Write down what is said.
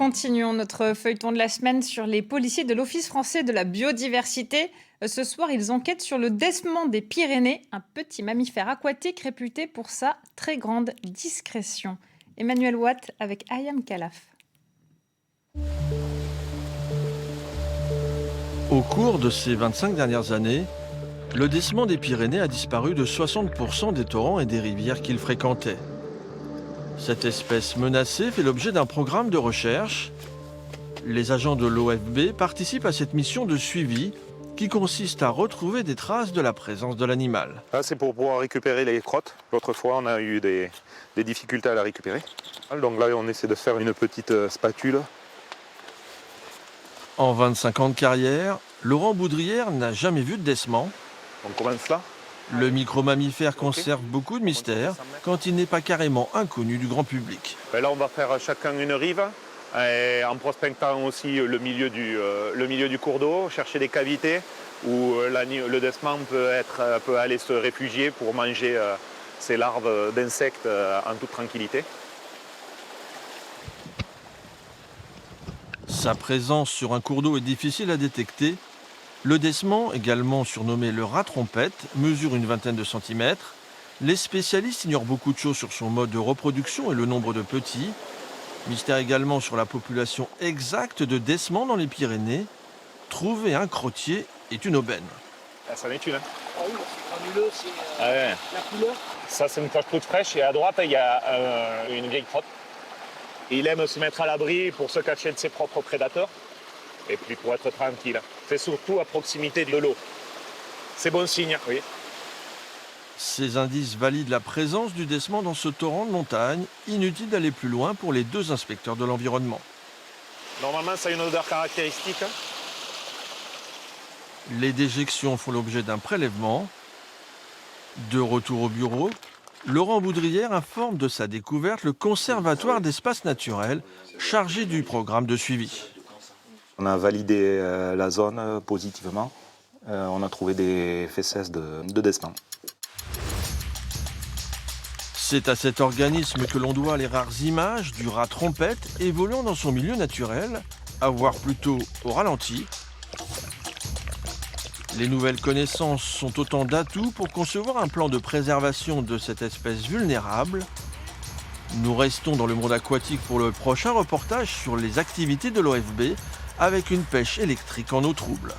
continuons notre feuilleton de la semaine sur les policiers de l'Office français de la biodiversité. Ce soir, ils enquêtent sur le décement des Pyrénées, un petit mammifère aquatique réputé pour sa très grande discrétion. Emmanuel Watt avec Ayam Kalaf. Au cours de ces 25 dernières années, le décement des Pyrénées a disparu de 60% des torrents et des rivières qu'il fréquentait. Cette espèce menacée fait l'objet d'un programme de recherche. Les agents de l'OFB participent à cette mission de suivi qui consiste à retrouver des traces de la présence de l'animal. Là, c'est pour pouvoir récupérer les crottes. L'autre fois, on a eu des difficultés à la récupérer. Donc là, on essaie de faire une petite spatule. En 25 ans de carrière, Laurent Boudrière n'a jamais vu de décement. On commence là. Le micro-mammifère conserve beaucoup de mystères quand il n'est pas carrément inconnu du grand public. Là, on va faire chacun une rive, et en prospectant aussi le milieu du cours d'eau, chercher des cavités où le décement peut aller se réfugier pour manger ses larves d'insectes en toute tranquillité. Sa présence sur un cours d'eau est difficile à détecter. Le décement, également surnommé le rat trompette, mesure une vingtaine de centimètres. Les spécialistes ignorent beaucoup de choses sur son mode de reproduction et le nombre de petits. Mystère également sur la population exacte de décements dans les Pyrénées. Trouver un crottier est une aubaine. Ah, ça en est une. Hein. Ah oui, c'est granuleux, c'est la couleur. Ça, c'est une crotte toute fraîche et à droite, il y a une vieille crotte. Il aime se mettre à l'abri pour se cacher de ses propres prédateurs et puis pour être tranquille. C'est surtout à proximité de l'eau. C'est bon signe, oui. Ces indices valident la présence du décement dans ce torrent de montagne. Inutile d'aller plus loin pour les deux inspecteurs de l'environnement. Normalement, ça a une odeur caractéristique. Les déjections font l'objet d'un prélèvement. De retour au bureau, Laurent Boudrière informe de sa découverte le Conservatoire d'espaces naturels, chargé du programme de suivi. On a validé la zone positivement. On a trouvé des fesses de décement. C'est à cet organisme que l'on doit les rares images du rat trompette évoluant dans son milieu naturel, à voir plutôt au ralenti. Les nouvelles connaissances sont autant d'atouts pour concevoir un plan de préservation de cette espèce vulnérable. Nous restons dans le monde aquatique pour le prochain reportage sur les activités de l'OFB avec une pêche électrique en eau trouble.